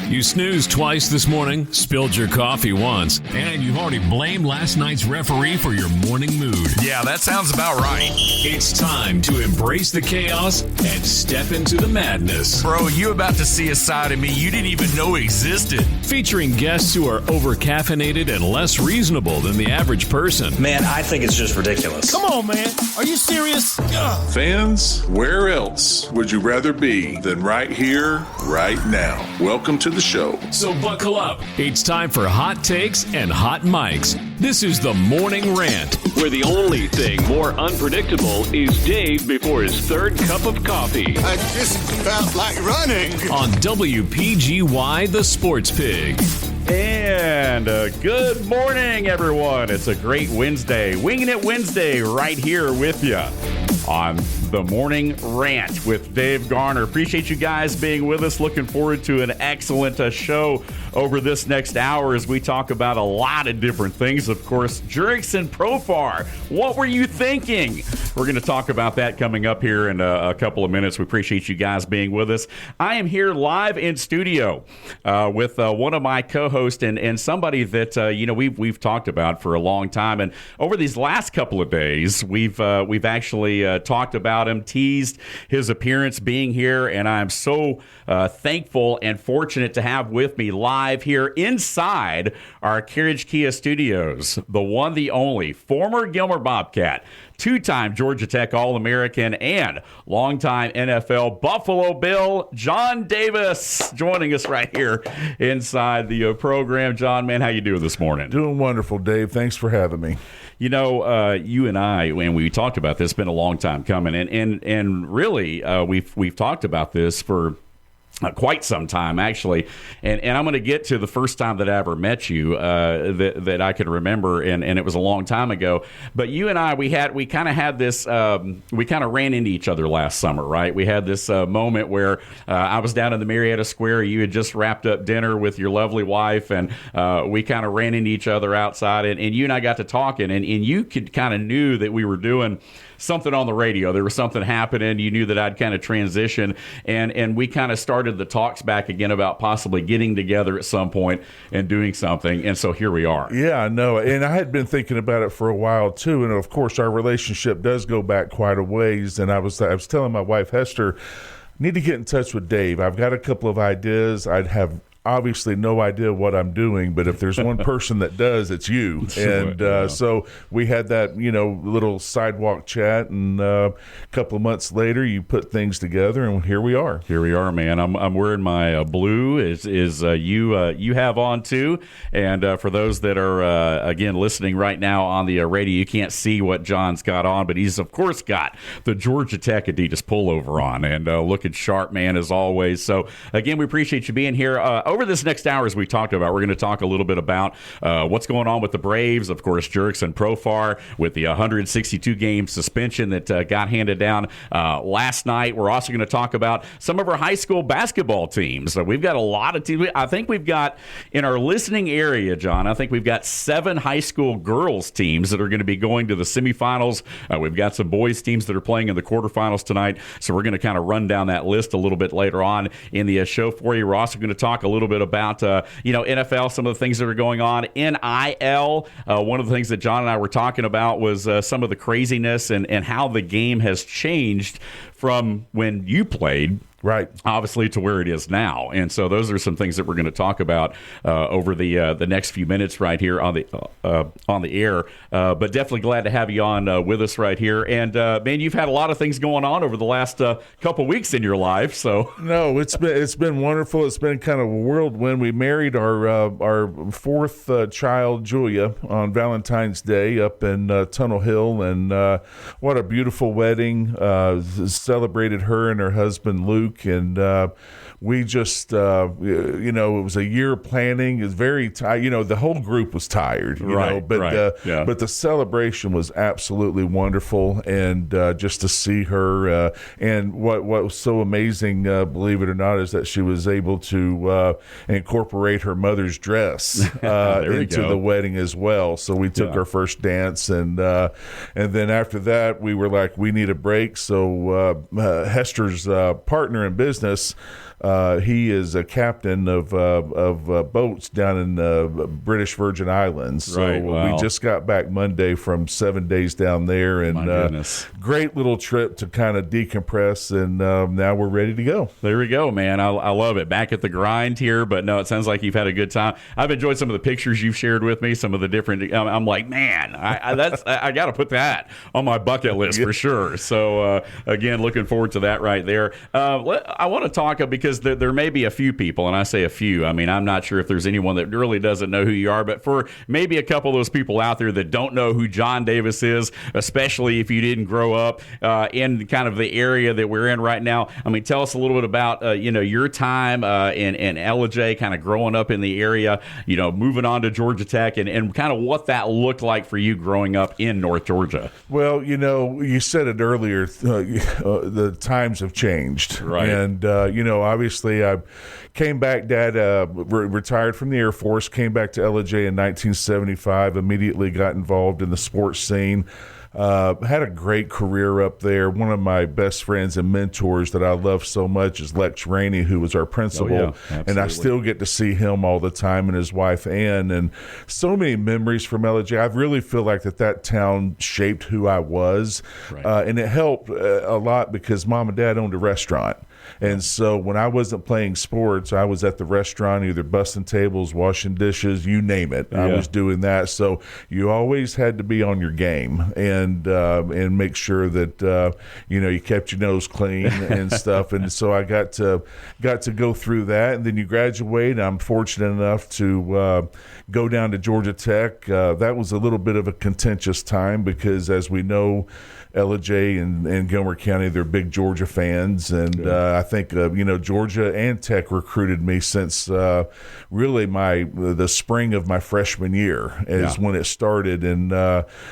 You snoozed twice this morning, spilled your coffee once, and you've already blamed last night's referee for your morning mood. Yeah, that sounds about right. It's time to embrace the chaos and step into the madness. Bro, you about to see a side of me you didn't even know existed. Featuring guests who are over-caffeinated and less reasonable than the average person. Man, I think it's just ridiculous. Come on, man. Are you serious? Ugh. Fans, where else would you rather be than right here, right now? Welcome to the show. So buckle up. It's time for hot takes and hot mics. This is the Morning Rant, where the only thing more unpredictable is Dave before his third cup of coffee. I just felt like running. On WPGY, the Sports Pig. And good morning, everyone. It's a great Wednesday. Winging It Wednesday right here with you on the Morning Rant with Dave Garner. Appreciate you guys being with us. Looking forward to an excellent show over this next hour as we talk about a lot of different things. Of course, Jerks and Profar. What were you thinking? We're going to talk about that coming up here in a couple of minutes. We appreciate you guys being with us. I am here live in studio with one of my co-hosts and somebody that we've talked about for a long time. And over these last couple of days, we've actually talked about him, teased his appearance being here, and I'm so thankful and fortunate to have with me live here inside our Carriage Kia studios, the one, the only, former Gilmer Bobcat, two-time Georgia Tech All-American, and longtime NFL Buffalo Bill, John Davis, joining us right here inside the program. John, man, how you doing this morning? Doing wonderful, Dave. Thanks for having me. You know, you and I, when we talked about this, it's been a long time coming, and really, we've talked about this for quite some time, actually, and I'm going to get to the first time that I ever met you that I can remember, and it was a long time ago. But you and I, we kind of had this, we kind of ran into each other last summer, right? We had this moment where I was down in the Marietta Square. You had just wrapped up dinner with your lovely wife, and we kind of ran into each other outside, and you and I got to talking, and you could kind of knew that we were doing something on the radio. There was something happening. You knew that I'd kind of transition, and we kind of started the talks back again about possibly getting together at some point and doing something, and so here we are. Yeah, I know, and I had been thinking about it for a while too, and of course our relationship does go back quite a ways, and I was telling my wife Hester, need to get in touch with Dave. I've got a couple of ideas. I'd have obviously no idea what I'm doing, but if there's one person that does, it's you. And so we had that, little sidewalk chat, and a couple of months later, you put things together, and here we are. Here we are, man. I'm wearing my blue, you have on too. And for those that are again listening right now on the radio, you can't see what John's got on, but he's of course got the Georgia Tech Adidas pullover on, and looking sharp, man, as always. So again, we appreciate you being here. Over this next hour, as we talked about, we're going to talk a little bit about what's going on with the Braves, of course, Jerks and Profar, with the 162-game suspension that got handed down last night. We're also going to talk about some of our high school basketball teams. So we've got a lot of teams. I think we've got, in our listening area, John, I think we've got 7 high school girls teams that are going to be going to the semifinals. We've got some boys teams that are playing in the quarterfinals tonight. So we're going to kind of run down that list a little bit later on in the show for you. We're also going to talk a little bit about NFL, some of the things that are going on. NIL, one of the things that John and I were talking about was some of the craziness and how the game has changed from when you played, right, obviously, to where it is now. And so those are some things that we're going to talk about over the next few minutes right here on the air. But definitely glad to have you on with us right here. And man, you've had a lot of things going on over the last couple weeks in your life. So no, it's been wonderful. It's been kind of a whirlwind. We married our fourth child, Julia, on Valentine's Day up in Tunnel Hill, and what a beautiful wedding. Celebrated her and her husband Luke, and we just it was a year of planning. It's very tired. The whole group was tired, but the celebration was absolutely wonderful, and just to see her and what was so amazing, believe it or not, is that she was able to incorporate her mother's dress into the wedding as well. So we took our first dance, and then after that we were like, we need a break. So Hester's partner in business He is a captain of boats down in the British Virgin Islands. So Right, wow. we just got back Monday from 7 days down there, and My goodness. great little trip to kind of decompress, and now we're ready to go. There we go, man. I love it. Back at the grind here, but no, it sounds like you've had a good time. I've enjoyed some of the pictures you've shared with me, some of the different. I'm like, man, I got to put that on my bucket list for sure. So again, looking forward to that right there. I want to talk because there may be a few people, and I say a few. I mean, I'm not sure if there's anyone that really doesn't know who you are, but for maybe a couple of those people out there that don't know who John Davis is, especially if you didn't grow up in kind of the area that we're in right now. I mean, tell us a little bit about your time in LJ, kind of growing up in the area, moving on to Georgia Tech, and kind of what that looked like for you growing up in North Georgia. Well, you said it earlier, the times have changed. Right. And, obviously I came back, Dad retired from the Air Force, came back to LJ in 1975, immediately got involved in the sports scene. Had a great career up there. One of my best friends and mentors that I love so much is Lex Rainey, who was our principal. Oh, yeah, and I still get to see him all the time, and his wife Ann, and so many memories from LJ. I really feel like that town shaped who I was. Right. And it helped a lot because Mom and Dad owned a restaurant. And so when I wasn't playing sports, I was at the restaurant, either busting tables, washing dishes, you name it. I was doing that. So you always had to be on your game and make sure that you kept your nose clean and stuff. And so I got to go through that. And then you graduate. I'm fortunate enough to go down to Georgia Tech. That was a little bit of a contentious time because, as we know, LJ and Gilmer County, they're big Georgia fans, and I think Georgia and Tech recruited me since really the spring of my freshman year is when it started, and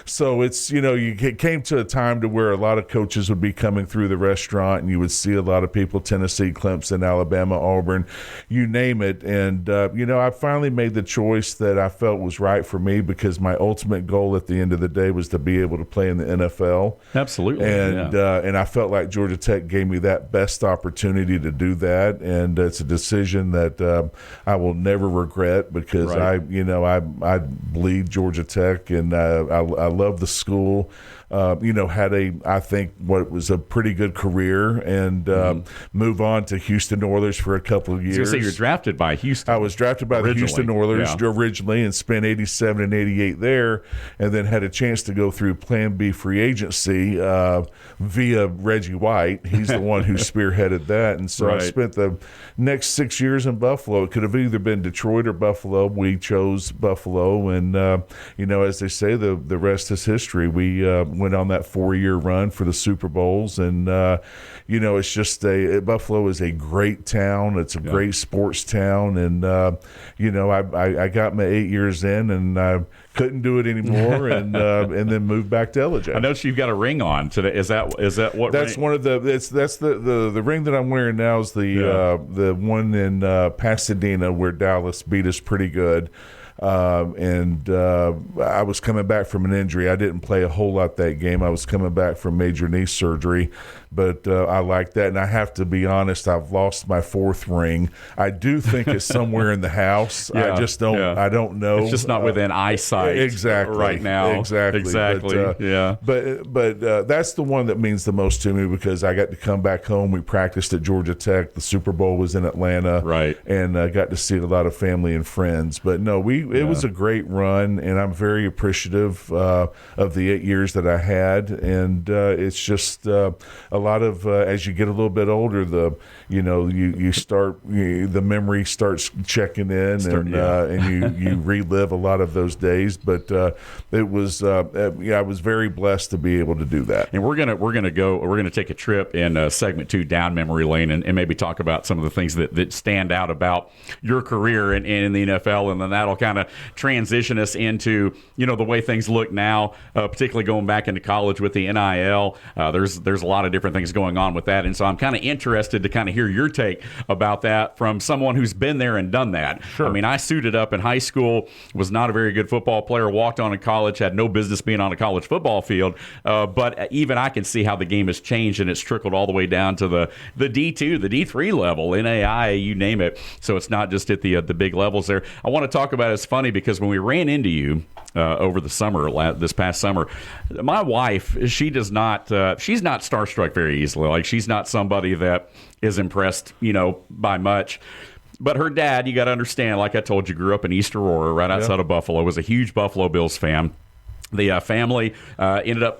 so it's it came to a time to where a lot of coaches would be coming through the restaurant, and you would see a lot of people, Tennessee, Clemson, Alabama, Auburn, you name it, and I finally made the choice that I felt was right for me because my ultimate goal at the end of the day was to be able to play in the NFL. Absolutely. And I felt like Georgia Tech gave me that best opportunity to do that, and it's a decision that I will never regret because I bleed Georgia Tech, and I love the school. Had I think what was a pretty good career, and move on to Houston Oilers for a couple of years. I was going to say, you're drafted by Houston. I was drafted by the Houston Oilers originally and spent 87 and 88 there, and then had a chance to go through Plan B free agency via Reggie White. He's the one who spearheaded that, and so I spent the next 6 years in Buffalo. It could have either been Detroit or Buffalo. We chose Buffalo, and as they say, the rest is history. We went on that 4-year run for the Super Bowls, and it's just Buffalo is a great town. It's a great sports town, and I got my 8 years in, and I couldn't do it anymore, and then moved back to LJ. I noticed you've got a ring on today. Is that what? That's ring? One of the. That's the ring that I'm wearing now is the one in Pasadena where Dallas beat us pretty good. And I was coming back from an injury. I didn't play a whole lot that game. I was coming back from major knee surgery, but I like that. And I have to be honest, I've lost my 4th ring. I do think it's somewhere in the house. I just don't. I don't know. It's just not within eyesight exactly right now. Exactly. But that's the one that means the most to me because I got to come back home. We practiced at Georgia Tech. The Super Bowl was in Atlanta, and I got to see a lot of family and friends. But no, it was a great run, and I'm very appreciative of the 8 years that I had. And it's just a lot of as you get a little bit older, you start the memory starts checking in, and you relive a lot of those days. But it was I was very blessed to be able to do that. And we're gonna take a trip in segment 2 down memory lane, and maybe talk about some of the things that stand out about your career in the NFL, and then that'll kind kind of transition us into, the way things look now, particularly going back into college with the NIL. There's a lot of different things going on with that. And so I'm kind of interested to kind of hear your take about that from someone who's been there and done that. Sure. I mean, I suited up in high school, was not a very good football player, walked on in college, had no business being on a college football field. But even I can see how the game has changed, and it's trickled all the way down to the D2, the D3 level, NAI, you name it. So it's not just at the big levels there. I want to talk about it's funny because when we ran into you over the summer, this past summer, my wife, she's not starstruck very easily. Like, she's not somebody that is impressed, by much. But her dad, you got to understand, like I told you, grew up in East Aurora, right outside of Buffalo, was a huge Buffalo Bills fan. The family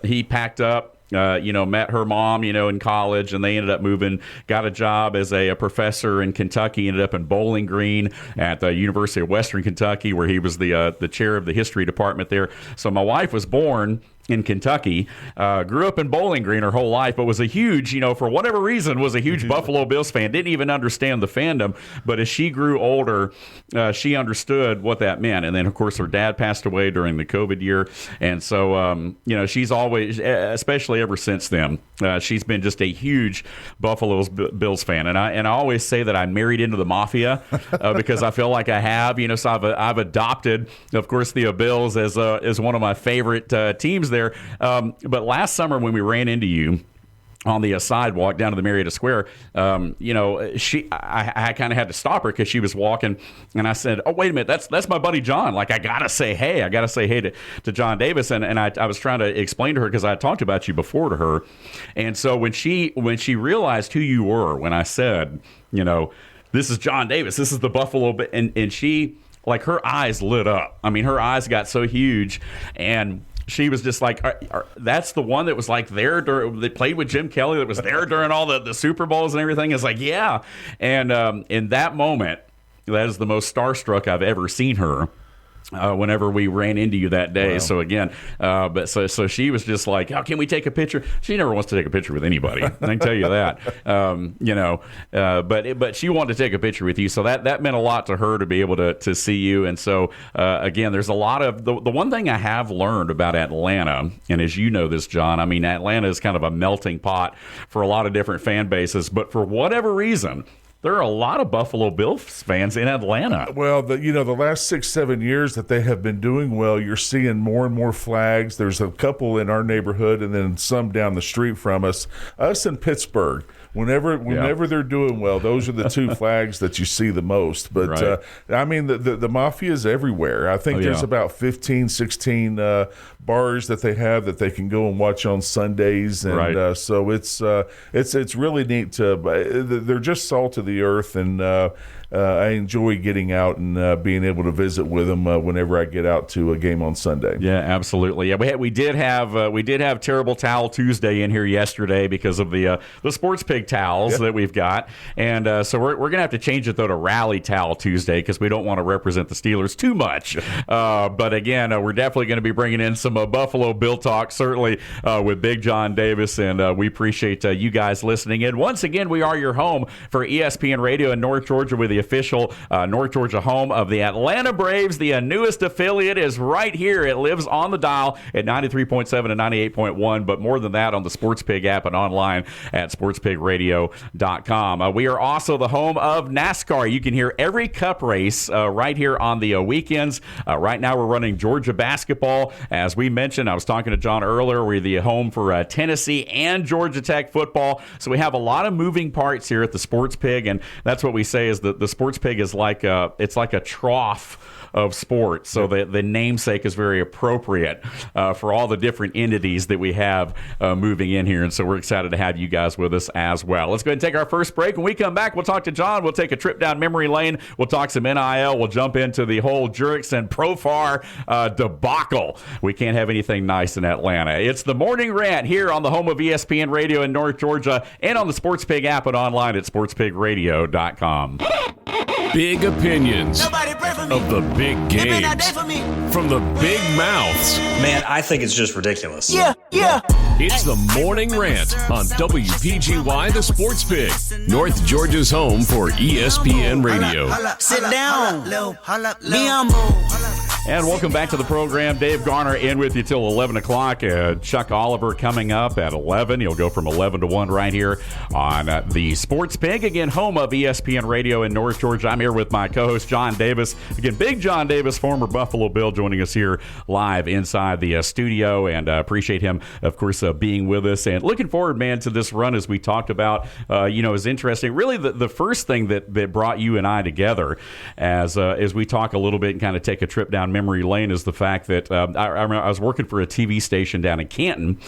he packed up, met her mom, in college, and they ended up moving, got a job as a professor in Kentucky, ended up in Bowling Green at the University of Western Kentucky, where he was the chair of the history department there. So my wife was born in Kentucky, grew up in Bowling Green her whole life, but was a huge, for whatever reason, was a huge Buffalo Bills fan. Didn't even understand the fandom, but as she grew older, she understood what that meant. And then, of course, her dad passed away during the COVID year. And so, she's always, especially ever since then, she's been just a huge Buffalo Bills fan. And I always say that I married into the mafia because I feel like I have, so I've adopted, of course, the Bills as one of my favorite teams there. But last summer when we ran into you on the sidewalk down to the Marietta Square, I kind of had to stop her because she was walking, and I said, "Oh, wait a minute, that's my buddy John. Like, I gotta say hey to John Davis." And I was trying to explain to her because I had talked about you before to her, and so when she realized who you were, when I said, this is John Davis, this is the Buffalo, and she, like, her eyes lit up. I mean, her eyes got so huge, and she was just like, that's the one that was like there during, they played with Jim Kelly, that was there during all the Super Bowls and everything. It's like, yeah. And in that moment, that is the most starstruck I've ever seen her. Whenever we ran into you that day. Wow. So again, so she was just like, "Oh, can we take a picture?" She never wants to take a picture with anybody. I can tell you that. But she wanted to take a picture with you. So that meant a lot to her to be able to see you. And so again, there's a lot of the one thing I have learned about Atlanta, and as you know this, John, I mean, Atlanta is kind of a melting pot for a lot of different fan bases. But for whatever reason, there are a lot of Buffalo Bills fans in Atlanta. Well, the last 6-7 years that they have been doing well, you're seeing more and more flags. There's a couple in our neighborhood, and then some down the street from us. Us in Pittsburgh. Whenever they're doing well, those are the two flags that you see the most. But, right. I mean, the mafia is everywhere. I think there's about 15, 16 bars that they have that they can go and watch on Sundays. And right. So it's really neat. They're just salt of the earth, and I enjoy getting out and being able to visit with them whenever I get out to a game on Sunday. Yeah, absolutely. Yeah, we did have Terrible Towel Tuesday in here yesterday because of the Sports Pig towels that we've got, and so we're gonna have to change it though to Rally Towel Tuesday because we don't want to represent the Steelers too much. But again, we're definitely going to be bringing in some Buffalo Bill talk, certainly with Big John Davis, and we appreciate you guys listening in. Once again, we are your home for ESPN Radio in North Georgia with the official North Georgia home of the Atlanta Braves. The newest affiliate is right here. It lives on the dial at 93.7 and 98.1, but more than that on the Sports Pig app and online at sportspigradio.com. We are also the home of NASCAR. You can hear every Cup race right here on the weekends. Right now we're running Georgia basketball. As we mentioned, I was talking to John earlier, we're the home for Tennessee and Georgia Tech football. So we have a lot of moving parts here at the Sports Pig, and that's what we say is the Sports Pig is like a trough of sports. So the namesake is very appropriate for all the different entities that we have moving in here. And so we're excited to have you guys with us as well. Let's go ahead and take our first break. When we come back, we'll talk to John. We'll take a trip down memory lane. We'll talk some NIL. We'll jump into the whole Jurix and Profar debacle. We can't have anything nice in Atlanta. It's the Morning Rant here on the home of ESPN Radio in North Georgia and on the Sports Pig app and online at sportspigradio.com. Big opinions. Nobody pray for of the big games, from the big mouths. Man, I think it's just ridiculous. Yeah. It's the Morning Rant on WPGY, the Sports Pig, North Georgia's home for ESPN Radio. Sit down. Be humble. And welcome back to the program. Dave Garner in with you till 11 o'clock. Chuck Oliver coming up at 11. He'll go from 11 to 1 right here on the Sports Pig. Again, home of ESPN Radio in North Georgia. I'm here with my co-host, John Davis. Again, Big John Davis, former Buffalo Bill, joining us here live inside the studio. And appreciate him, of course, being with us. And looking forward, man, to this run as we talked about, is interesting. Really, the first thing that brought you and I together as we talk a little bit and kind of take a trip down memory lane is the fact that I remember I was working for a TV station down in Canton,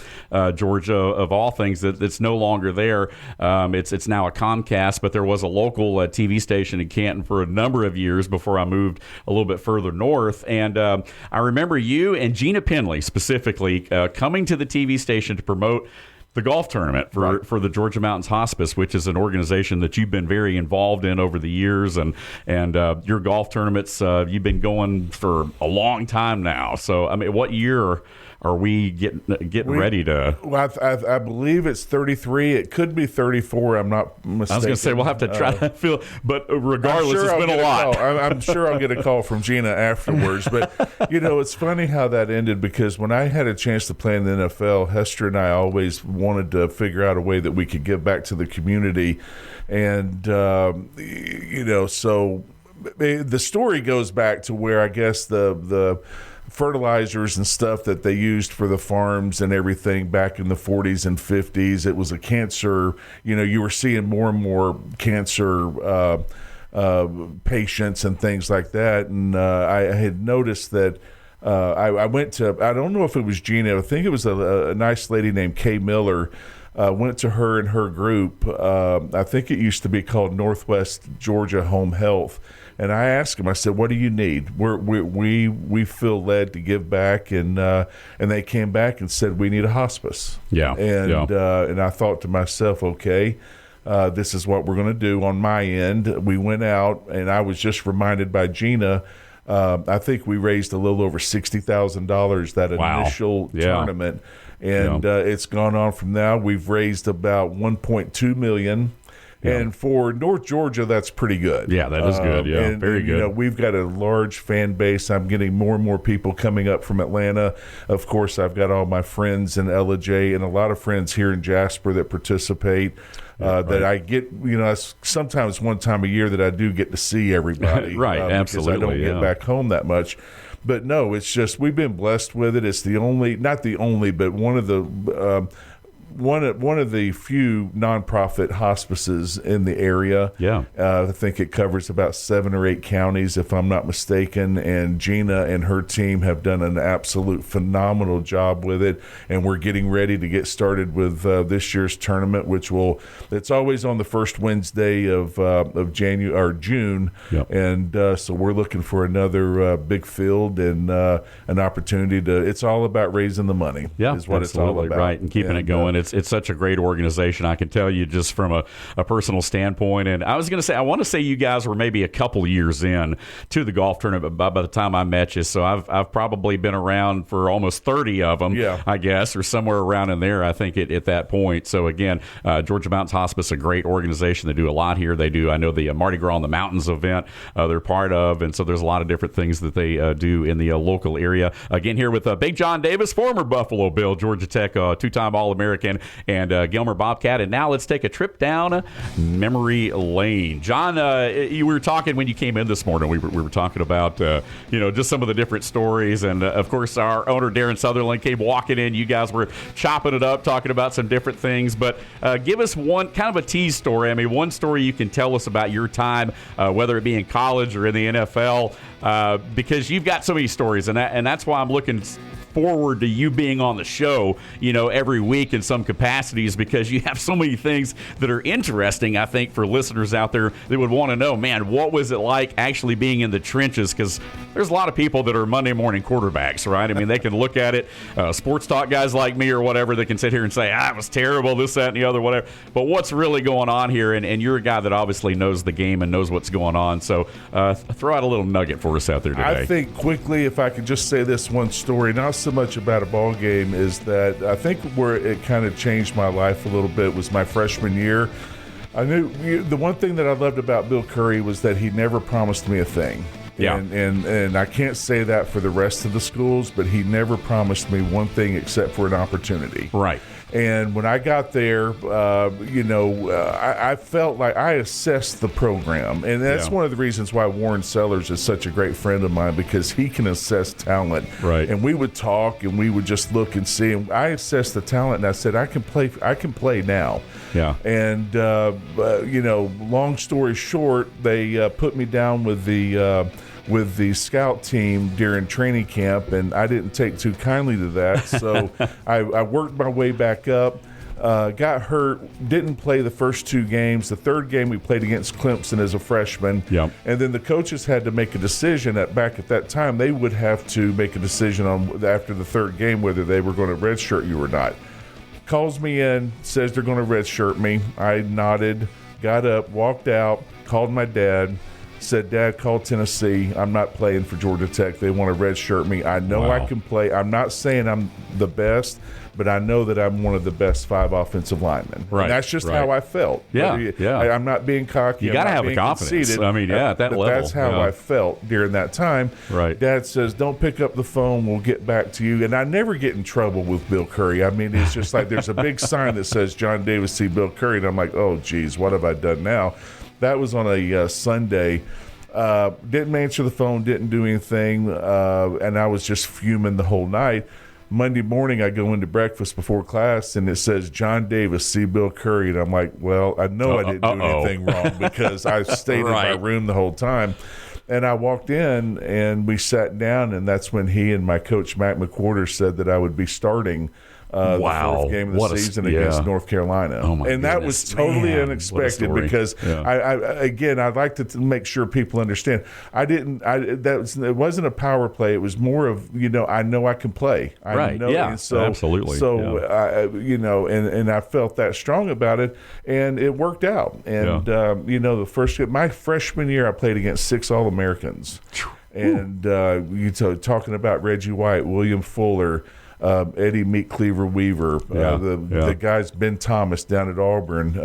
Georgia, of all things, that's no longer there. It's now a Comcast, but there was a local TV station in Canton for a number of years before I moved a little bit further north. And I remember you and Gina Penley specifically coming to the TV station to promote the golf tournament for the Georgia Mountains Hospice, which is an organization that you've been very involved in over the years, and your golf tournaments you've been going for a long time now. So, I mean, what year are we getting ready to? Well, I believe it's 33. It could be 34. I'm not mistaken. I was going to say we'll have to try to feel, but regardless, it's been a lot. I'm sure I'll get a call from Gina afterwards. But it's funny how that ended, because when I had a chance to play in the NFL, Hester and I always wanted to figure out a way that we could give back to the community, and so the story goes back to where I guess the fertilizers and stuff that they used for the farms and everything back in the 40s and 50s. It was a cancer, you were seeing more and more cancer patients and things like that. And I had noticed that I went to, I don't know if it was Gina, I think it was a nice lady named Kay Miller. Went to her and her group. I think it used to be called Northwest Georgia Home Health. And I asked them, I said, what do you need? We feel led to give back. And they came back and said, we need a hospice. Yeah. And I thought to myself, okay, this is what we're going to do on my end. We went out, and I was just reminded by Gina, I think we raised a little over $60,000 that initial tournament. And it's gone on from now. We've raised about $1.2 million. Yeah. And for North Georgia, that's pretty good. Yeah, that is good. Yeah, very good. We've got a large fan base. I'm getting more and more people coming up from Atlanta. Of course, I've got all my friends in LJ and a lot of friends here in Jasper that participate. That I get, sometimes one time a year that I do get to see everybody. Right, absolutely. Because I don't get back home that much. But no, it's just we've been blessed with it. It's not the only, but one of the few nonprofit hospices in the area. Yeah, I think it covers about 7 or 8 counties, if I'm not mistaken. And Gina and her team have done an absolute phenomenal job with it. And we're getting ready to get started with this year's tournament, it's always on the first Wednesday of January or June. Yep. And so we're looking for another big field and an opportunity to. It's all about raising the money. Yeah, is what absolutely, it's all about. Right, and keeping it going. It's such a great organization, I can tell you, just from a personal standpoint. And I was going to say, I want to say you guys were maybe a couple years in to the golf tournament by the time I met you. So I've probably been around for almost 30 of them, I guess, or somewhere around in there, I think, at that point. So again, Georgia Mountains Hospice, a great organization. They do a lot here. They do, I know, the Mardi Gras on the Mountains event they're part of. And so there's a lot of different things that they do in the local area. Again, here with Big John Davis, former Buffalo Bill, Georgia Tech two-time All-American, and Gilmer Bobcat. And now let's take a trip down memory lane. John, you were talking when you came in this morning. We were talking about just some of the different stories, and of course our owner Darren Sutherland came walking in. You guys were chopping it up, talking about some different things. But give us one kind of a tease story. I mean, one story you can tell us about your time, whether it be in college or in the NFL, because you've got so many stories, and that's why I'm looking forward to you being on the show, every week in some capacities, because you have so many things that are interesting, I think, for listeners out there that would want to know, man, what was it like actually being in the trenches? Because there's a lot of people that are Monday morning quarterbacks, right? I mean, they can look at it, sports talk guys like me or whatever, they can sit here and say, it was terrible, this, that, and the other, whatever. But what's really going on here? And you're a guy that obviously knows the game and knows what's going on. So throw out a little nugget for us out there today. I think quickly, if I could just say this one story, not so much about a ball game, is that I think where it kind of changed my life a little bit was my freshman year. I knew the one thing that I loved about Bill Curry was that he never promised me a thing. Yeah. And I can't say that for the rest of the schools, but he never promised me one thing except for an opportunity. Right. And when I got there, I felt like I assessed the program. And that's one of the reasons why Warren Sellers is such a great friend of mine, because he can assess talent. Right. And we would talk and we would just look and see. And I assessed the talent and I said, I can play now. Yeah. And, long story short, they put me down with the scout team during training camp, and I didn't take too kindly to that. So I worked my way back up, got hurt, didn't play the first two games. The third game we played against Clemson as a freshman. Yep. And then the coaches had to make a decision. Back at that time, they would have to make a decision on after the third game whether they were going to redshirt you or not. Calls me in, says they're going to redshirt me. I nodded, got up, walked out, called my dad, said, Dad, call Tennessee. I'm not playing for Georgia Tech. They want to redshirt me. I know I can play. I'm not saying I'm the best, but I know that I'm one of the best 5 offensive linemen. Right. And that's just how I felt. Yeah. I'm not being cocky. You got to have the being confidence. conceited. I mean, at that level. That's how I felt during that time. Right. Dad says, don't pick up the phone. We'll get back to you. And I never get in trouble with Bill Curry. I mean, it's just like there's a big sign that says John Davis see Bill Curry. And I'm like, oh, geez, what have I done now? That was on a Sunday. Didn't answer the phone, didn't do anything, and I was just fuming the whole night. Monday morning, I go into breakfast before class, and it says, John Davis, see Bill Curry. And I'm like, well, I know I didn't do anything wrong because I stayed in my room the whole time. And I walked in, and we sat down, and that's when he and my coach, Matt McWhorter, said that I would be starting the fourth game of the season against North Carolina. Oh my and that was totally unexpected because I'd like to make sure people understand. It wasn't a power play. It was more of, I know I can play. I know. Yeah. And so, absolutely. So, and I felt that strong about it, and it worked out. And, my freshman year, I played against 6 All-Americans. And talking about Reggie White, William Fuller, Eddie Meat Cleaver Weaver, the guys, Ben Thomas down at Auburn,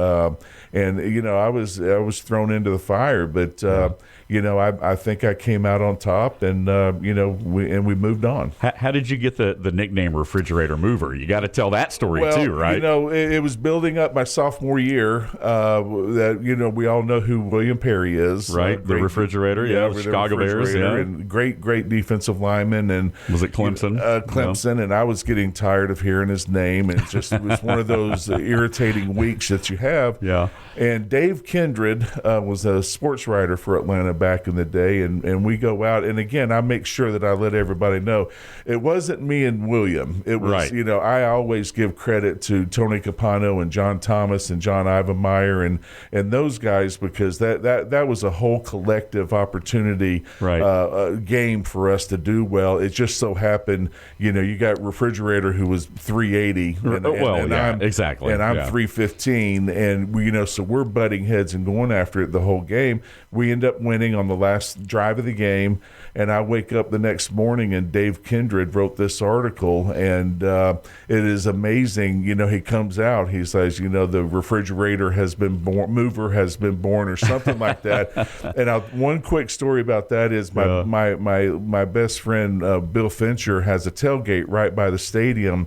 and I was thrown into the fire, but I think I came out on top, and we moved on. How did you get the nickname Refrigerator Mover? You got to tell that story too, right? It was building up my sophomore year. That we all know who William Perry is, right? The Refrigerator, the Chicago Bears, and great defensive lineman, and was it Clemson? Clemson, and I was getting tired of hearing his name, and it was one of those irritating weeks that you have. Yeah. And Dave Kindred was a sports writer for Atlanta back in the day, and we go out, and again, I make sure that I let everybody know it wasn't me and William. It was, I always give credit to Tony Capano and John Thomas and John Ivanmeyer and those guys, because that was a whole collective opportunity game for us to do well. It just so happened, you got Refrigerator, who was 380, exactly, and I'm 315, and so we're butting heads and going after it the whole game. We end up winning on the last drive of the game, and I wake up the next morning, and Dave Kindred wrote this article, and it is amazing. He comes out, he says, the refrigerator has been born, mover has been born, or something like that. And one quick story about that is my best friend Bill Fincher has a tailgate right by the stadium.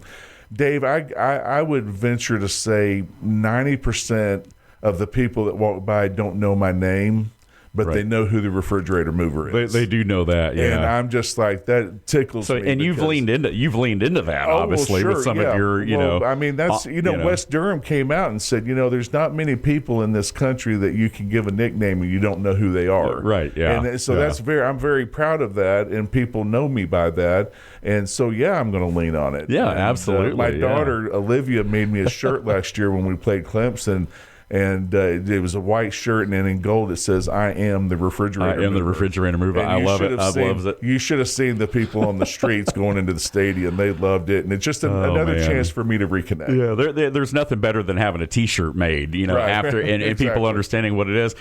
Dave, I would venture to say 90% of the people that walk by don't know my name, but they know who the refrigerator mover is. They do know that, yeah. And I'm just like, that tickles me. And you've leaned into that, obviously, sure, with some of your, I mean, that's West Durham came out and said, there's not many people in this country that you can give a nickname and you don't know who they are. Right, yeah. And so I'm very proud of that, and people know me by that. And so, I'm going to lean on it. Yeah, and, absolutely. My daughter, Olivia, made me a shirt last year when we played Clemson. And it was a white shirt, and then in gold it says, "I am the refrigerator." I am the refrigerator mover. I love it. I love it. You should have seen the people on the streets going into the stadium. They loved it, and it's just another chance for me to reconnect. Yeah, there's nothing better than having a T-shirt made, right. after and Exactly. people understanding what it is.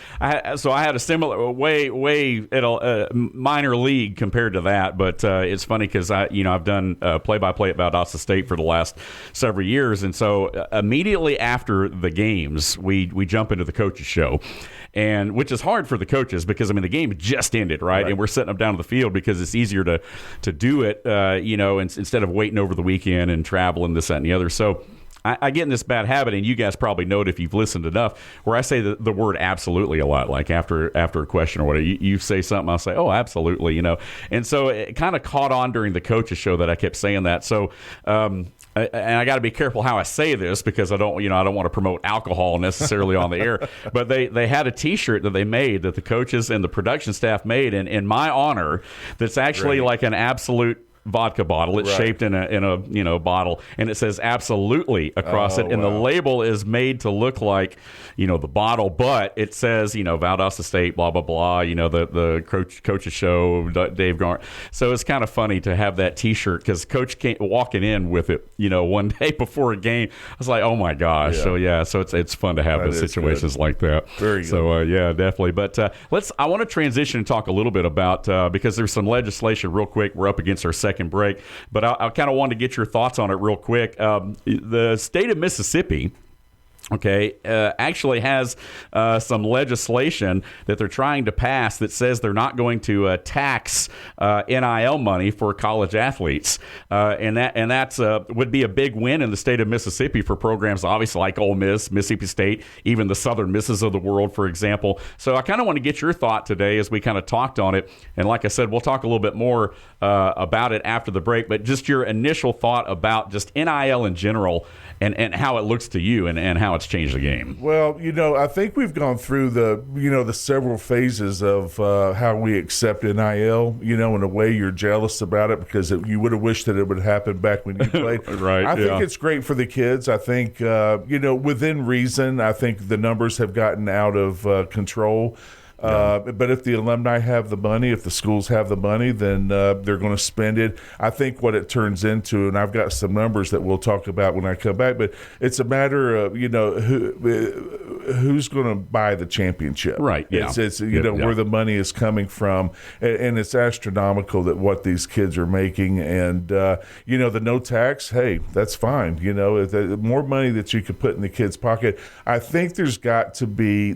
So I had a similar way at a minor league compared to that, but it's funny because I've done play-by-play at Valdosta State for the last several years, and so immediately after the games, we jump into the coaches show, and which is hard for the coaches because the game just ended, right? And we're setting them down to the field because it's easier to do it, instead of waiting over the weekend and traveling this, that, and the other. So I get in this bad habit, and you guys probably know it if you've listened enough, where I say the word absolutely a lot. Like after a question or whatever, you say something, I'll say, oh, absolutely, And so it kind of caught on during the coaches show that I kept saying that. So, and I got to be careful how I say this because I don't want to promote alcohol necessarily on the air. But they had a T-shirt that they made that the coaches and the production staff made, and in my honor, that's actually like an absolute vodka bottle. It's shaped in a bottle, and it says absolutely across it, and the label is made to look like the bottle, but it says Valdosta State, blah blah blah, the coach's show, Dave Garner. So it's kind of funny to have that T-shirt because Coach came walking in with it one day before a game. I was like, oh my gosh. So it's fun to have those situations like that. Very good. So definitely. But I want to transition and talk a little bit about because there's some legislation real quick. We're up against our second break, but I kind of wanted to get your thoughts on it real quick. The state of Mississippi actually has some legislation that they're trying to pass that says they're not going to tax NIL money for college athletes, and that would be a big win in the state of Mississippi for programs obviously like Ole Miss, Mississippi State, even the Southern Misses of the world, for example. So I kind of want to get your thought today as we kind of talked on it, and like I said, we'll talk a little bit more about it after the break, but just your initial thought about just NIL in general and how it looks to you and how it's changed the game. Well, I think we've gone through the several phases of how we accept NIL. In a way you're jealous about it because you would have wished that it would happen back when you played. Right. I think it's great for the kids. I think, within reason, I think the numbers have gotten out of control. But if the alumni have the money, if the schools have the money, then they're going to spend it. I think what it turns into, and I've got some numbers that we'll talk about when I come back, but it's a matter of, who's going to buy the championship. Right, yeah. It's where the money is coming from, and it's astronomical that what these kids are making. And, the no tax, hey, that's fine. The more money that you could put in the kid's pocket. I think there's got to be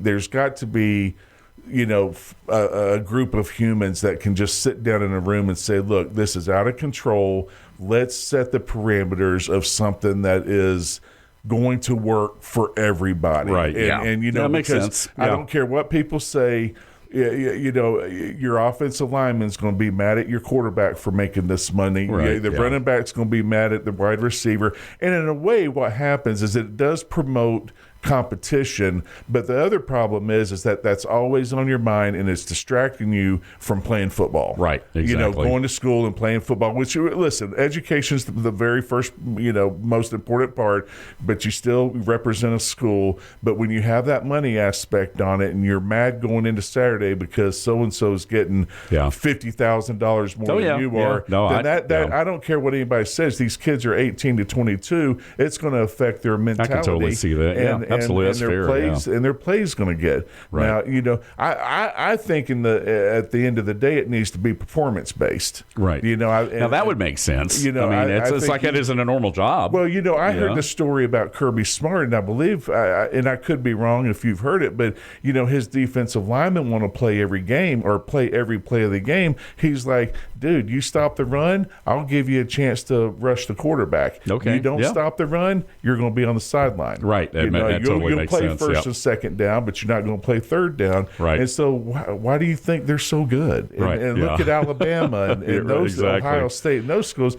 a group of humans that can just sit down in a room and say, look, this is out of control. Let's set the parameters of something that is going to work for everybody. Right. And that makes sense. I don't care what people say. Your offensive lineman's going to be mad at your quarterback for making this money. Right, the running back's going to be mad at the wide receiver. And in a way, what happens is it does promote competition, but the other problem is that that's always on your mind and it's distracting you from playing football. Right, exactly. Going to school and playing football, which, listen, education is the very first, most important part, but you still represent a school. But when you have that money aspect on it and you're mad going into Saturday because so-and-so is getting $50,000 more than you are, then I don't care what anybody says. These kids are 18 to 22. It's going to affect their mentality. I can totally see that. Absolutely, that's fair. And their play's going to get right. Now. I think at the end of the day, it needs to be performance based. Right. Now that would make sense. It's like it isn't a normal job. Well, I heard the story about Kirby Smart, and I believe, and I could be wrong if you've heard it, but his defensive linemen want to play every game or play every play of the game. He's like, dude, you stop the run, I'll give you a chance to rush the quarterback. Okay. You don't stop the run, you're going to be on the sideline. Right. That you'll play first and second down, but you're not going to play third down. Right. And so why do you think they're so good? And look at Alabama and those Ohio State and those schools.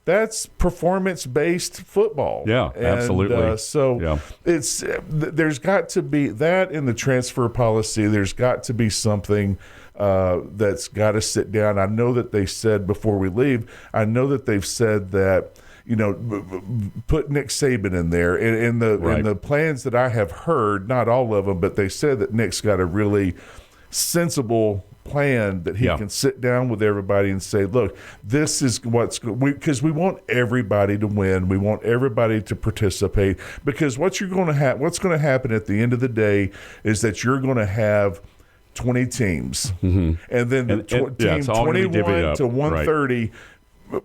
That's performance-based football. Yeah, absolutely. It's there's got to be that in the transfer policy. There's got to be something that's got to sit down. I know that they said before we leave, I know that they've said that, put Nick Saban in there. In the plans that I have heard, not all of them, but they said that Nick's got a really sensible plan that he can sit down with everybody and say, look, this is because we want everybody to win. We want everybody to participate, because what's going to happen at the end of the day is that you're going to have 20 teams. Mm-hmm. And then team 21 to 130,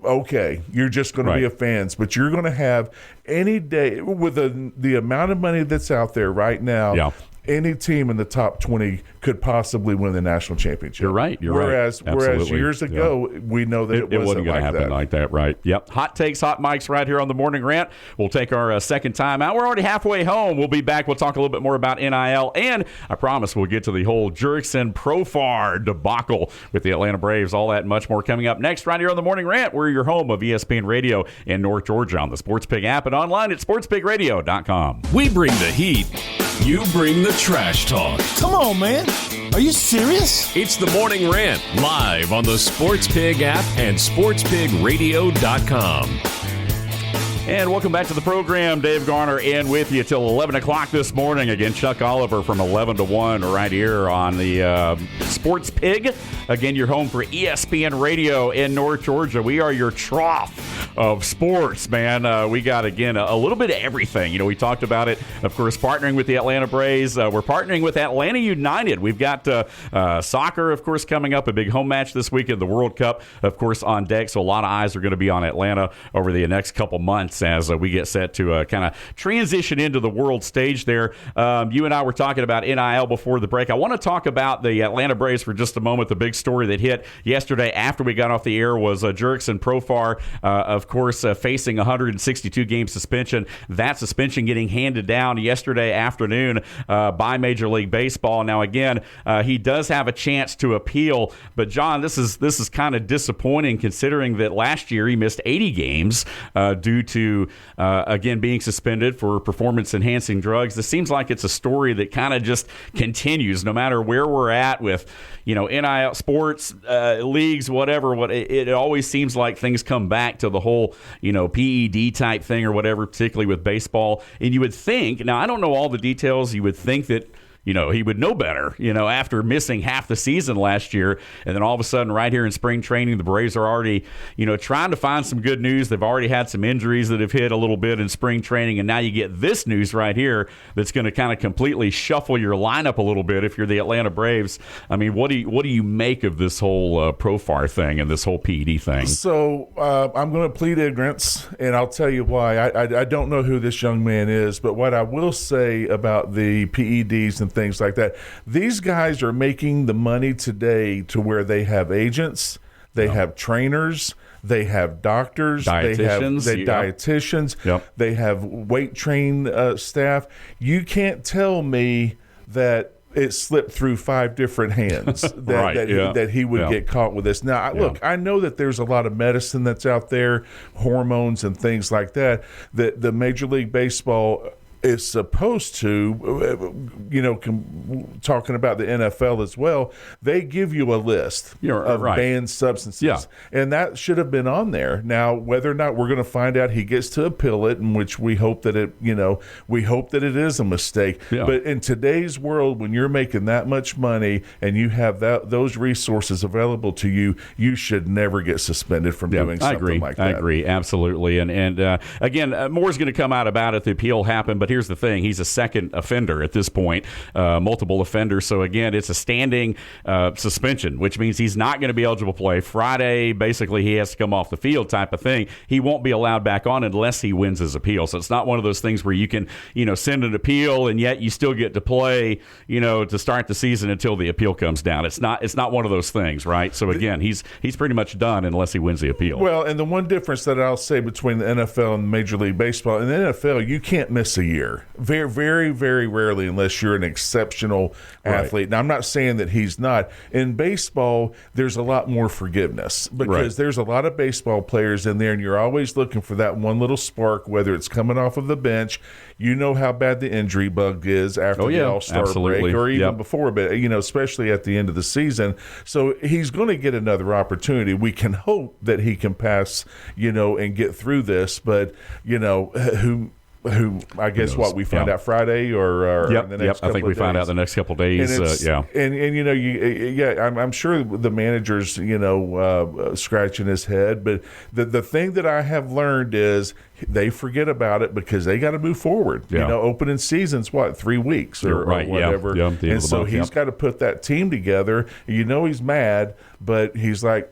okay, you're just going to be a fans. But you're going to have any day, with the amount of money that's out there right now, any team in the top 20 could possibly win the national championship. You're right. Whereas years ago, we know that it wasn't going to happen like that. Right. Yep. Hot takes, hot mics right here on the Morning Rant. We'll take our second time out. We're already halfway home. We'll be back. We'll talk a little bit more about NIL. And I promise we'll get to the whole Jurickson Profar debacle with the Atlanta Braves. All that and much more coming up next right here on the Morning Rant. We're your home of ESPN Radio in North Georgia on the Sports Pig app and online at sportspigradio.com. We bring the heat. You bring the trash talk. Come on, man. Are you serious? It's the Morning Rant, live on the Sports Pig app and sportspigradio.com. And welcome back to the program. Dave Garner in with you till 11 o'clock this morning. Again, Chuck Oliver from 11 to 1 right here on the Sports Pig. Again, you're home for ESPN Radio in North Georgia. We are your trough of sports, man. We got, again, a little bit of everything. We talked about it, of course, partnering with the Atlanta Braves. We're partnering with Atlanta United. We've got soccer, of course, coming up, a big home match this weekend, the World Cup, of course, on deck. So a lot of eyes are going to be on Atlanta over the next couple months as we get set to kind of transition into the world stage there. You and I were talking about NIL before the break. I want to talk about the Atlanta Braves for just a moment. The big story that hit yesterday after we got off the air was Jurickson Profar, of course, facing 162-game suspension. That suspension getting handed down yesterday afternoon by Major League Baseball. Now, again, he does have a chance to appeal, but John, this is kind of disappointing considering that last year he missed 80 games due to again, being suspended for performance-enhancing drugs. This seems like it's a story that kind of just continues no matter where we're at with, NIL, sports, leagues, whatever. It always seems like things come back to the whole, PED type thing or whatever, particularly with baseball. And you would think, now I don't know all the details, you would think that he would know better, after missing half the season last year. And then all of a sudden, right here in spring training, the Braves are already, trying to find some good news. They've already had some injuries that have hit a little bit in spring training. And now you get this news right here that's going to kind of completely shuffle your lineup a little bit if you're the Atlanta Braves. I mean, what do you make of this whole Profar thing and this whole PED thing? So I'm going to plead ignorance, and I'll tell you why. I don't know who this young man is, but what I will say about the PEDs and things like that, these guys are making the money today to where they have agents, they have trainers, they have doctors, dietitians, they have weight trained staff. You can't tell me that it slipped through 5 different hands that he would get caught with this. Now, look, I know that there's a lot of medicine that's out there, hormones and things like that the Major League Baseball is supposed to, talking about the NFL as well, they give you a list of banned substances. And that should have been on there. Now, whether or not we're going to find out he gets to appeal it, in which we hope that it is a mistake. But in today's world, when you're making that much money and you have those resources available to you, you should never get suspended from doing something like that. I agree, absolutely. And again, more is going to come out about it. The appeal happened, but here's the thing. He's a second offender at this point, multiple offender. So, again, it's a standing suspension, which means he's not going to be eligible to play. Friday, basically, he has to come off the field type of thing. He won't be allowed back on unless he wins his appeal. So it's not one of those things where you can, send an appeal and yet you still get to play, to start the season until the appeal comes down. It's not one of those things, right? So, again, he's pretty much done unless he wins the appeal. Well, and the one difference that I'll say between the NFL and Major League Baseball, in the NFL, you can't miss a year. year. Very, very, very rarely, unless you're an exceptional athlete. Now, I'm not saying that he's not. In baseball, there's a lot more forgiveness because there's a lot of baseball players in there, and you're always looking for that one little spark, whether it's coming off of the bench. You know how bad the injury bug is after the All-Star break, or even before, but especially at the end of the season. So he's going to get another opportunity. We can hope that he can pass, and get through this. But who I guess what we find out Friday or in the next couple I think of we days. find out the next couple of days. I'm sure the manager's scratching his head, but the thing that I have learned is they forget about it because they got to move forward. Opening season's 3 weeks or whatever, and so he's got to put that team together. He's mad, but he's like,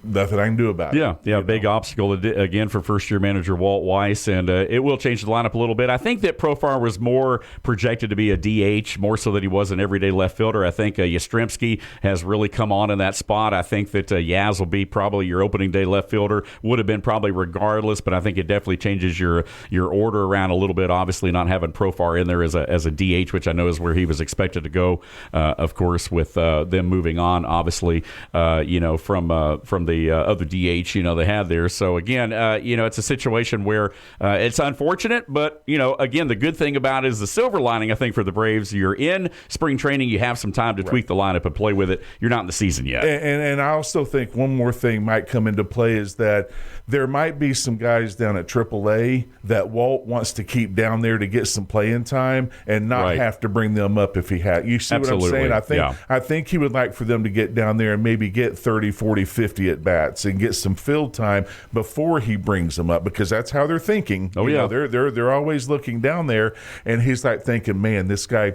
nothing I can do about it. Big obstacle again for first-year manager Walt Weiss, and it will change the lineup a little bit. I think that Profar was more projected to be a DH, more so that he was an everyday left fielder. I think Yastrzemski has really come on in that spot. I think that Yaz will be probably your opening day left fielder. Would have been probably regardless, but I think it definitely changes your order around a little bit. Obviously, not having Profar in there as a DH, which I know is where he was expected to go. Of course, with them moving on, obviously, from the other DH, they had there. So again, it's a situation where it's unfortunate, but again, the good thing about it is the silver lining, I think, for the Braves. You're in spring training, you have some time to tweak the lineup and play with it. You're not in the season yet. And I also think one more thing might come into play is that there might be some guys down at AAA that Walt wants to keep down there to get some playing time and not have to bring them up if he had. You see what I'm saying? I think he would like for them to get down there and maybe get 30, 40, 50 at bats and get some field time before he brings them up, because that's how they're thinking. They're always looking down there, and he's like thinking, man, this guy,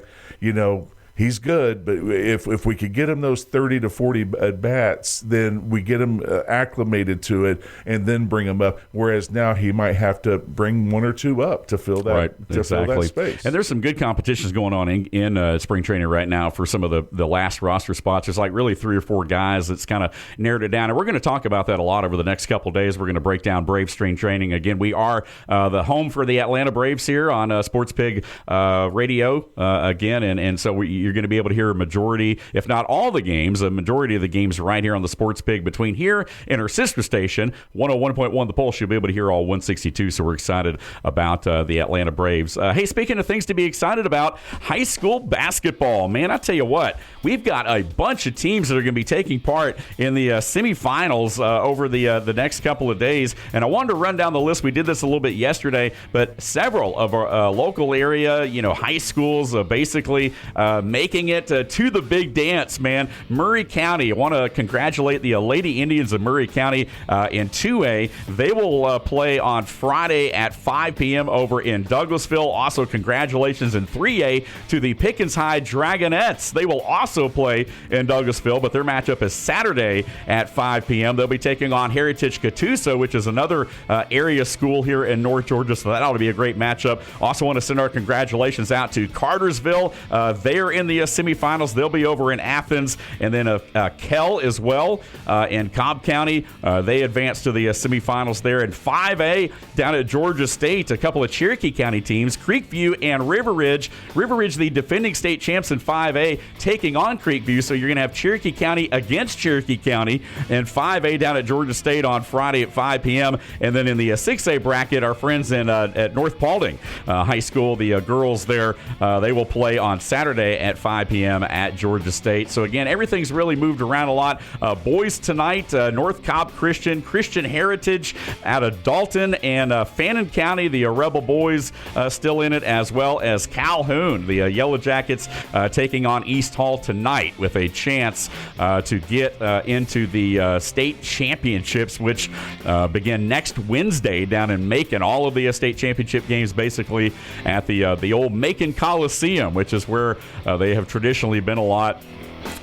he's good, but if we could get him those 30 to 40 at-bats, then we get him acclimated to it and then bring him up, whereas now he might have to bring one or two up to fill that, fill that space. And there's some good competitions going on in spring training right now for some of the last roster spots. There's like really 3 or 4 guys that's kind of narrowed it down, and we're going to talk about that a lot over the next couple of days. We're going to break down Braves spring training. Again, we are the home for the Atlanta Braves here on Sports Pig Radio again, and so you're going to be able to hear a majority, if not all the games, a majority of the games right here on the Sports Pig between here and our sister station, 101.1 The Pulse. You'll be able to hear all 162, so we're excited about the Atlanta Braves. Hey, speaking of things to be excited about, high school basketball. Man, I tell you what, we've got a bunch of teams that are going to be taking part in the semifinals over the next couple of days, and I wanted to run down the list. We did this a little bit yesterday, but several of our local area, high schools basically making it to the big dance, man. Murray County, I want to congratulate the Lady Indians of Murray County in 2A. They will play on Friday at 5 p.m. over in Douglasville. Also, congratulations in 3A to the Pickens High Dragonettes. They will also play in Douglasville, but their matchup is Saturday at 5 p.m. They'll be taking on Heritage Catoosa, which is another area school here in North Georgia, so that ought to be a great matchup. Also want to send our congratulations out to Cartersville. They're in the semifinals. They'll be over in Athens, and then Kell as well in Cobb County. They advanced to the semifinals there. In 5A down at Georgia State, a couple of Cherokee County teams, Creekview and River Ridge. River Ridge, the defending state champs in 5A, taking on Creekview. So you're going to have Cherokee County against Cherokee County in 5A down at Georgia State on Friday at 5 p.m. And then in the 6A bracket, our friends at North Paulding High School, the girls there, they will play on Saturday at 5 p.m. at Georgia State. So again, everything's really moved around a lot. Boys tonight, North Cobb Christian Heritage out of Dalton, and Fannin County, the Rebel Boys still in it, as well as Calhoun, the Yellow Jackets, taking on East Hall tonight with a chance to get into the state championships, which begin next Wednesday down in Macon. All of the state championship games basically at the old Macon Coliseum, which is where they have traditionally been a lot.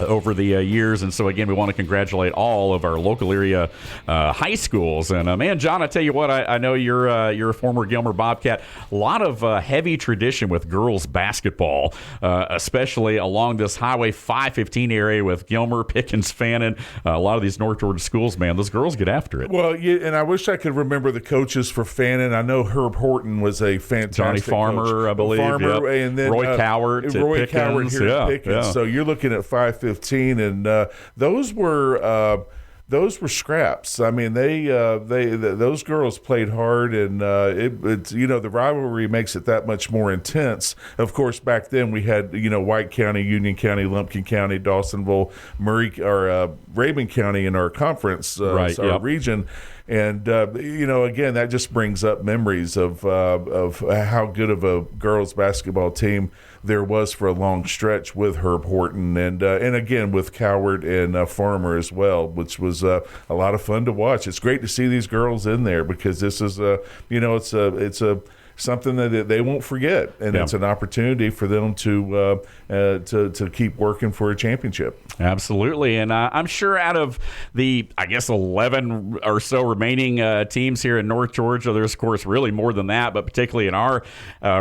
over the years. And so, again, we want to congratulate all of our local area high schools. And, man, John, I tell you what, I know you're a former Gilmer Bobcat. A lot of heavy tradition with girls basketball, especially along this Highway 515 area with Gilmer, Pickens, Fannin. A lot of these North Georgia schools, man, those girls get after it. Well, yeah, and I wish I could remember the coaches for Fannin. I know Herb Horton was a fantastic Johnny Farmer, coach. I believe. Farmer, yep. and then Roy Cowart Roy Cowart here at Pickens. Yeah. So you're looking at 515, and those were scraps. I mean, those girls played hard, and it's the rivalry makes it that much more intense. Of course, back then we had White County, Union County, Lumpkin County, Dawsonville, Murray, or Rabun County in our conference, our region. And again, that just brings up memories of how good of a girls basketball team there was for a long stretch with Herb Horton and again with Cowart and Farmer as well, which was a lot of fun to watch. It's great to see these girls in there because this is it's something that they won't forget, and it's an opportunity for them to keep working for a championship. Absolutely, and I'm sure out of the 11 or so remaining teams here in North Georgia, there's of course really more than that, but particularly in our